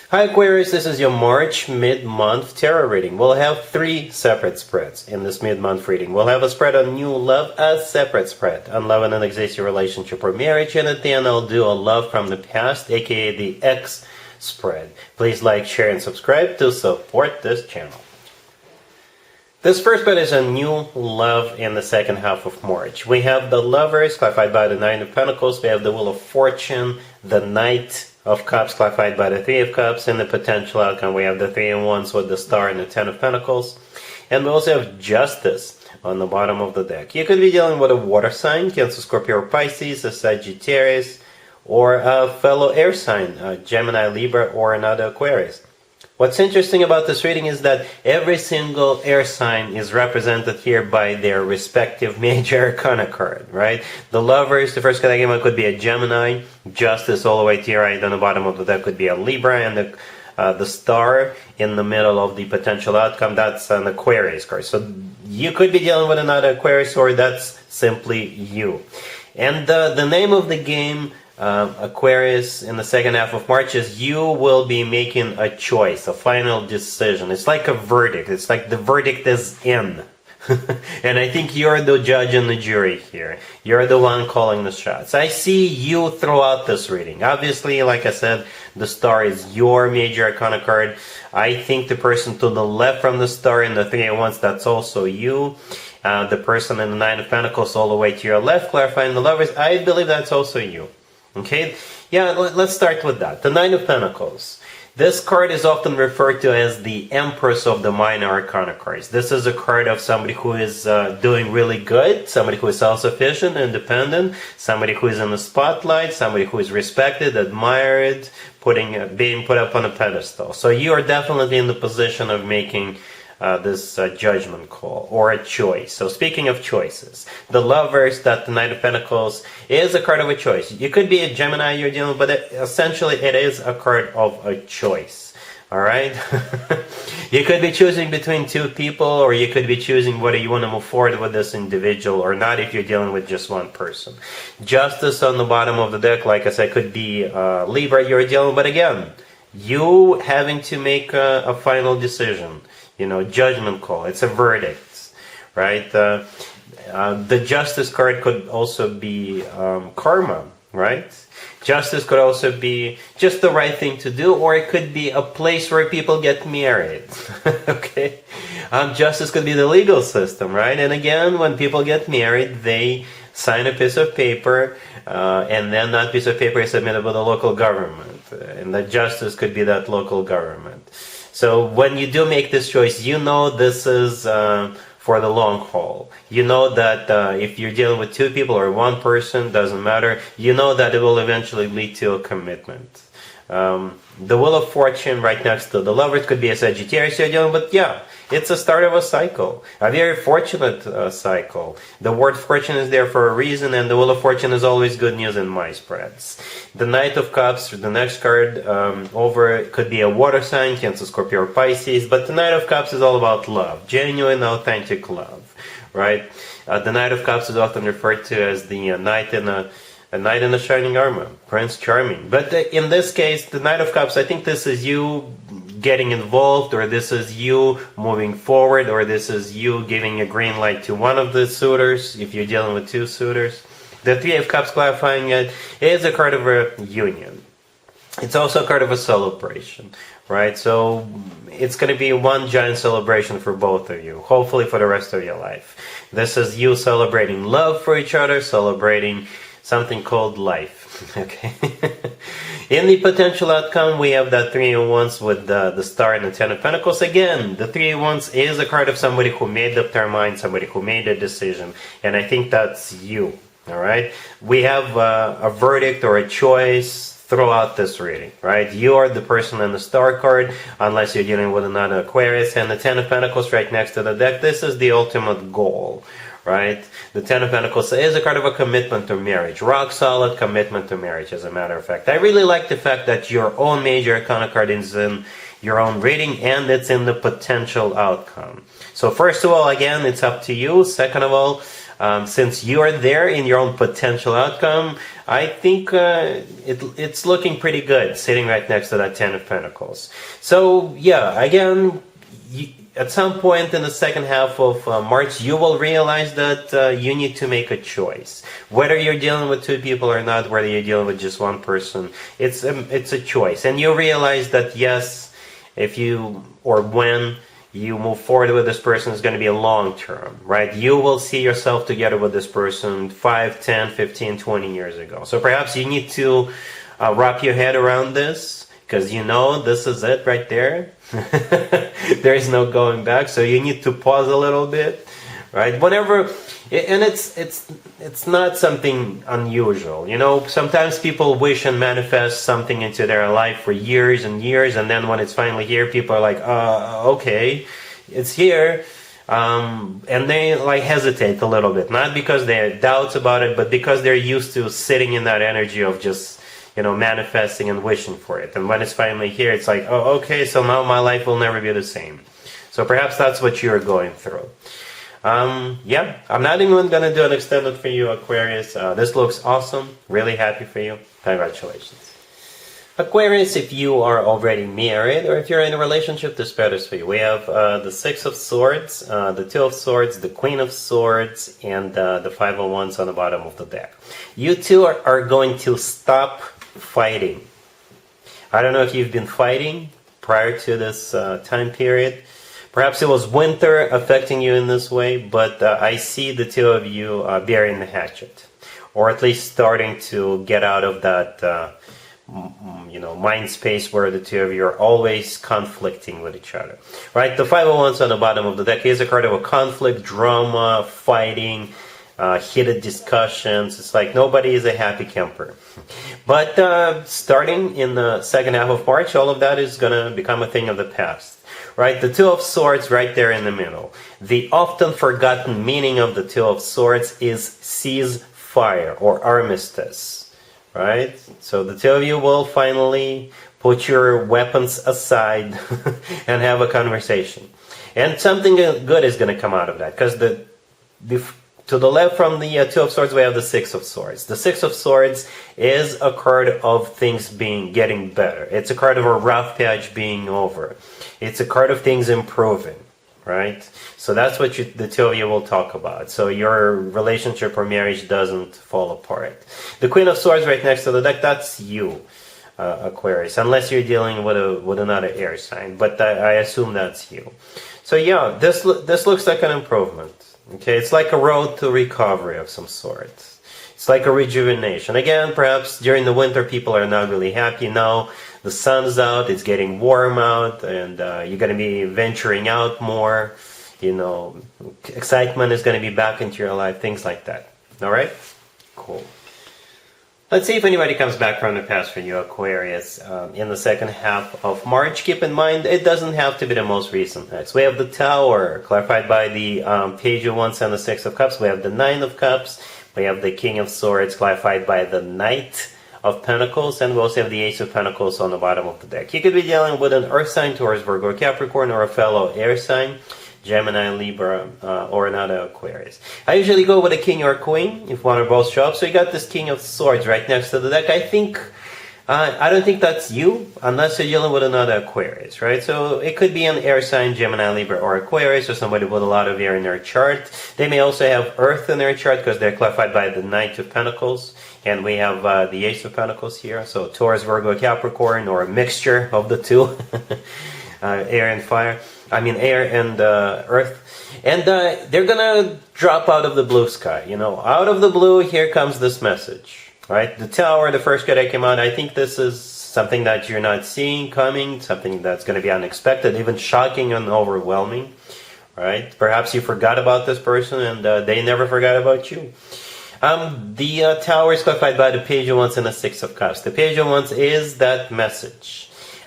Hi Aquarius, this is your March mid-month tarot reading. We'll have 3 separate spreads in this mid-month reading. We'll have a spread on new love, a separate spread on love in an existing relationship or marriage, and at the end I'll do a love from the past, aka the X spread. Please like, share, and subscribe to support this channel. This first spread is a new love in the second half of March. We have the Lovers, clarified by the Nine of Pentacles. We have the Wheel of Fortune, the Knight of Cups, clarified by the Three of Cups. In the potential outcome, we have the Three of Wands with the Star and the Ten of Pentacles. And we also have Justice on the bottom of the deck. You could be dealing with a water sign, Cancer, Scorpio, or Pisces, a Sagittarius, or a fellow air sign, a Gemini, Libra, or another Aquarius. What's interesting about this reading is that every single air sign is represented here by their respective major arcana card, right? The Lovers, the first card I came out, could be a Gemini. Justice all the way to your right on the bottom of the deck could be a Libra, and the Star in the middle of the potential outcome, that's an Aquarius card. So you could be dealing with another Aquarius, or that's simply you. And the name of the game, Aquarius, in the second half of March, is you will be making a choice, a final decision. It's like a verdict. It's like the verdict is in. And I think you're the judge and the jury here. You're the one calling the shots. I see you throughout this reading. Obviously, like I said, the Star is your major arcana card. I think the person to the left from the Star in the Three of Wands, that's also you. The person in the Nine of Pentacles all the way to your left, clarifying the Lovers, I believe that's also you. Okay, yeah, let's start with that. The Nine of Pentacles. This card is often referred to as the Empress of the Minor Arcana cards. This is a card of somebody who is doing really good, somebody who is self-sufficient, independent, somebody who is in the spotlight, somebody who is respected, admired, being put up on a pedestal. So you are definitely in the position of making this judgment call or a choice. So speaking of choices, the Lovers, that the Knight of Pentacles is a card of a choice. You could be a Gemini you're dealing with, but essentially it is a card of a choice. Alright? You could be choosing between two people, or you could be choosing whether you want to move forward with this individual or not if you're dealing with just one person. Justice on the bottom of the deck, like I said, could be Libra you're dealing with, but again, you having to make a final decision. You know, judgment call. It's a verdict, right? The Justice card could also be karma, right? Justice could also be just the right thing to do, or it could be a place where people get married. Okay? Justice could be the legal system, right? And again, when people get married, they sign a piece of paper, and then that piece of paper is submitted by the local government. And the Justice could be that local government. So when you do make this choice, you know this is for the long haul. You know that if you're dealing with two people or one person, doesn't matter, you know that it will eventually lead to a commitment. The Wheel of Fortune right next to the Lovers could be a Sagittarius you're dealing with, yeah. It's the start of a cycle, a very fortunate cycle. The word fortune is there for a reason, and the Wheel of Fortune is always good news in my spreads. The Knight of Cups, the next card over, could be a water sign, Cancer, Scorpio, or Pisces, but the Knight of Cups is all about love, genuine, authentic love, right? The Knight of Cups is often referred to as the knight in a shining armor, Prince Charming. But in this case, the Knight of Cups, I think this is you getting involved, or this is you moving forward, or this is you giving a green light to one of the suitors, if you're dealing with two suitors. The Three of Cups, clarifying it, is a card of a union. It's also a card of a celebration, right? So it's going to be one giant celebration for both of you, hopefully for the rest of your life. This is you celebrating love for each other, celebrating something called life. Okay. In the potential outcome, we have that Three of Wands with the Star and the Ten of Pentacles. Again, the Three of Wands is a card of somebody who made up their mind, somebody who made a decision, and I think that's you. All right. We have a verdict or a choice throughout this reading, right? You are the person in the Star card, unless you're dealing with another Aquarius, and the Ten of Pentacles right next to the deck. This is the ultimate goal. Right? The Ten of Pentacles is a card of a commitment to marriage. Rock solid commitment to marriage, as a matter of fact. I really like the fact that your own major arcana card is in your own reading, and it's in the potential outcome. So first of all, again, it's up to you. Second of all, Since you are there in your own potential outcome, I think it's looking pretty good, sitting right next to that Ten of Pentacles. So yeah, again, at some point in the second half of March, you will realize that you need to make a choice. Whether you're dealing with two people or not, whether you're dealing with just one person, it's a choice. And you realize that yes, if you or when you move forward with this person, is going to be a long term, right? You will see yourself together with this person 5, 10, 15, 20 years ago. So perhaps you need to wrap your head around this, because you know this is it right there. There is no going back. So you need to pause a little bit, right? Whenever, and it's not something unusual. You know, sometimes people wish and manifest something into their life for years and years, and then when it's finally here, people are like, okay, it's here. And they like hesitate a little bit, not because they have doubts about it, but because they're used to sitting in that energy of just, you know, manifesting and wishing for it. And when it's finally here, it's like, oh, okay, so now my life will never be the same. So perhaps that's what you're going through. Yeah, I'm not even going to do an extended for you, Aquarius. This looks awesome. Really happy for you. Congratulations. Aquarius, if you are already married or if you're in a relationship, this spread is for you. We have the Six of Swords, the Two of Swords, the Queen of Swords, and the Five of Wands on the bottom of the deck. You two are going to stop fighting. I don't know if you've been fighting prior to this time period. Perhaps it was winter affecting you in this way, but I see the two of you burying the hatchet, or at least starting to get out of that mind space where the two of you are always conflicting with each other, right? The Five of Wands on the bottom of the deck is a card of a conflict, drama, fighting, heated discussions. It's like nobody is a happy camper. But starting in the second half of March, all of that is going to become a thing of the past. Right, the Two of Swords right there in the middle. The often forgotten meaning of the Two of Swords is ceasefire or armistice. Right? So the two of you will finally put your weapons aside and have a conversation. And something good is going to come out of that. Because to the left from the Two of Swords, we have the Six of Swords. The Six of Swords is a card of things getting better. It's a card of a rough patch being over. It's a card of things improving, right? So that's what the two of you will talk about. So your relationship or marriage doesn't fall apart. The Queen of Swords right next to the deck, that's you, Aquarius. Unless you're dealing with another air sign. But I assume that's you. So yeah, this looks like an improvement. Okay, it's like a road to recovery of some sort. It's like a rejuvenation. Again, perhaps during the winter people are not really happy. Now the sun's out, it's getting warm out, and you're going to be venturing out more. You know, excitement is going to be back into your life, things like that. All right? Cool. Let's see if anybody comes back from the past for you, Aquarius, in the second half of March. Keep in mind, it doesn't have to be the most recent ex. We have the Tower, clarified by the Page of Wands and the Six of Cups. We have the Nine of Cups. We have the King of Swords, clarified by the Knight of Pentacles. And we also have the Ace of Pentacles on the bottom of the deck. You could be dealing with an Earth sign, Taurus, Virgo, Capricorn, or a fellow air sign. Gemini, Libra, or another Aquarius. I usually go with a king or queen if one or both show up. So you got this King of Swords right next to the deck. I don't think that's you unless you're dealing with another Aquarius, right? So it could be an air sign, Gemini, Libra, or Aquarius, or somebody with a lot of air in their chart. They may also have Earth in their chart because they're clarified by the Knight of Pentacles. And we have the Ace of Pentacles here. So Taurus, Virgo, Capricorn, or a mixture of the two. Air and fire. Air and earth. And they're gonna drop out of the blue sky. You know, out of the blue, here comes this message. Right? The Tower, the first card that came out, I think this is something that you're not seeing coming, something that's going to be unexpected, even shocking and overwhelming. Right? Perhaps you forgot about this person and they never forgot about you. The Tower is clarified by the Page of Wands and the Six of Cups. The Page of Wands is that message.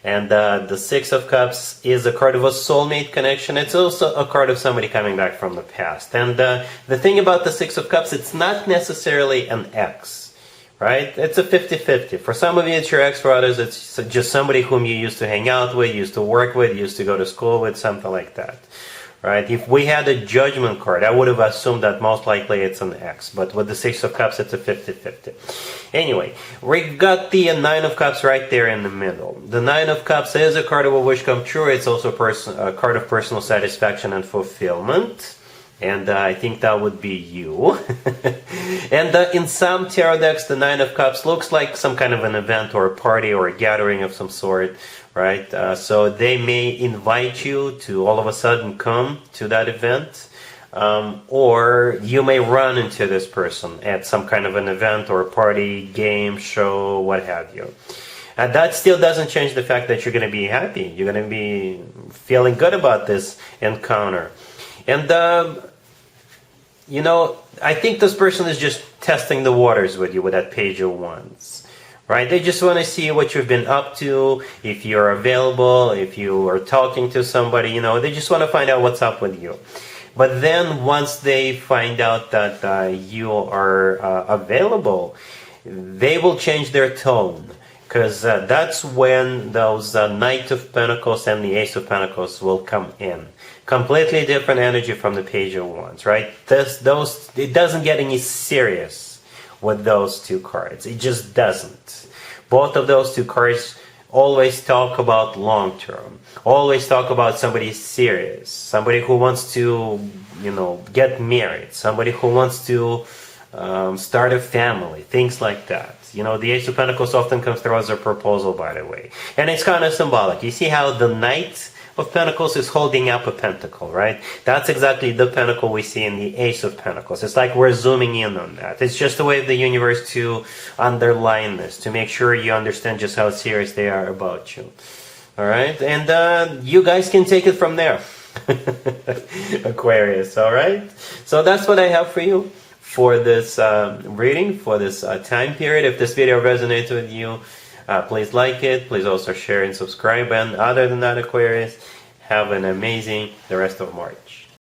And the Six of Cups is a card of a soulmate connection. It's also a card of somebody coming back from the past. And the thing about the Six of Cups, it's not necessarily an ex, right? It's a 50-50. For some of you, it's your ex. For others, it's just somebody whom you used to hang out with, used to work with, used to go to school with, something like that, right? If we had a Judgment card, I would have assumed that most likely it's an X, but with the Six of Cups, it's a 50-50. Anyway, we got the Nine of Cups right there in the middle. The Nine of Cups is a card of a wish come true. It's also a card of personal satisfaction and fulfillment. And I think that would be you. And in some tarot decks, the Nine of Cups looks like some kind of an event or a party or a gathering of some sort, right? So they may invite you to all of a sudden come to that event. Or you may run into this person at some kind of an event or a party, game, show, what have you. And that still doesn't change the fact that you're going to be happy. You're going to be feeling good about this encounter. And, I think this person is just testing the waters with you with that Page of Wands, right? They just want to see what you've been up to, if you're available, if you are talking to somebody, they just want to find out what's up with you. But then once they find out that you are available, they will change their tone. Because that's when those Knight of Pentacles and the Ace of Pentacles will come in. Completely different energy from the Page of Wands, right? It doesn't get any serious with those two cards. It just doesn't. Both of those two cards always talk about long term. Always talk about somebody serious. Somebody who wants to, get married. Somebody who wants to start a family. Things like that. The Ace of Pentacles often comes through as a proposal, by the way. And it's kind of symbolic. You see how the Knight of Pentacles is holding up a pentacle, right? That's exactly the pentacle we see in the Ace of Pentacles. It's like we're zooming in on that. It's just a way of the universe to underline this, to make sure you understand just how serious they are about you. All right? And you guys can take it from there. Aquarius, all right? So that's what I have for you for this reading, for this time period. If this video resonates with you, please like it. Please also share and subscribe. And other than that, Aquarius, have an amazing the rest of March.